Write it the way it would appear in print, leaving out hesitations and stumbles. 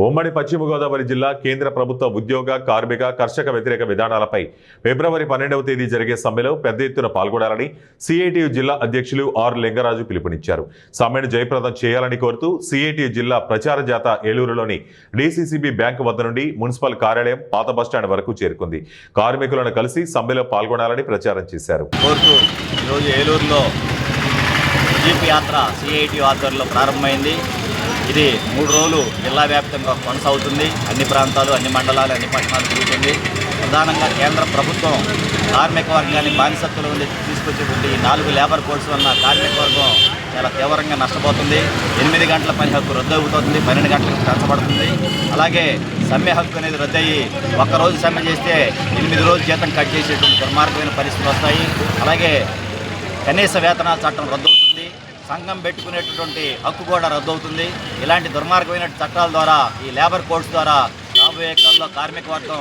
ఉమ్మడి పశ్చిమ గోదావరి జిల్లా కేంద్ర ప్రభుత్వ ఉద్యోగ కార్మిక కర్షక వ్యతిరేక విధానాలపై ఫిబ్రవరి 12వ తేదీ జరిగే సమ్మెలో పెద్ద ఎత్తున పాల్గొనాలని సిఐటియు జిల్లా అధ్యక్షులు ఆర్ లింగరాజు పిలుపునిచ్చారు. సమ్మెను జయప్రదం చేయాలని కోరుతూ సిఐటియు జిల్లా ప్రచార జాత ఏలూరులోని డిసిసిబి బ్యాంకు వద్ద నుండి మున్సిపల్ కార్యాలయం పాత బస్టాండ్ వరకు చేరుకుంది. కార్మికులను కలిసి సమ్మెలో పాల్గొనాలని ప్రచారం చేశారు. యాత్ర సిఐటియు ఆధ్వర్యంలో ప్రారంభమైంది. ఇది 3 రోజులు జిల్లా వ్యాప్తంగా కొనసాగుతుంది. అన్ని ప్రాంతాలు, అన్ని మండలాలు, అన్ని పట్టణాలు తిరుగుతుంది. ప్రధానంగా కేంద్ర ప్రభుత్వం కార్మిక వర్గాన్ని బానిసత్తుల నుండి తీసుకొచ్చేటువంటి ఈ 4 లేబర్ కోడ్స్ వలన కార్మిక వర్గం చాలా తీవ్రంగా నష్టపోతుంది. 8 గంటల పని హక్కు రద్దు అవుతుంది, 12 గంటలకు పెంచబడుతుంది. అలాగే సమ్మె హక్కు అనేది రద్దయ్యి ఒక్కరోజు సమ్మె చేస్తే 8 రోజులు జీతం కట్ చేసేటువంటి దుర్మార్గమైన పరిస్థితులు వస్తాయి. అలాగే కనీస వేతనాల చట్టం రద్దవుతుంది. సంఘం పెట్టుకునేటటువంటి హక్కు కూడా రద్దవుతుంది. ఇలాంటి దుర్మార్గమైన చట్టాల ద్వారా, ఈ లేబర్ కోడ్స్ ద్వారా రాబోయే కాలంలో కార్మిక వర్గం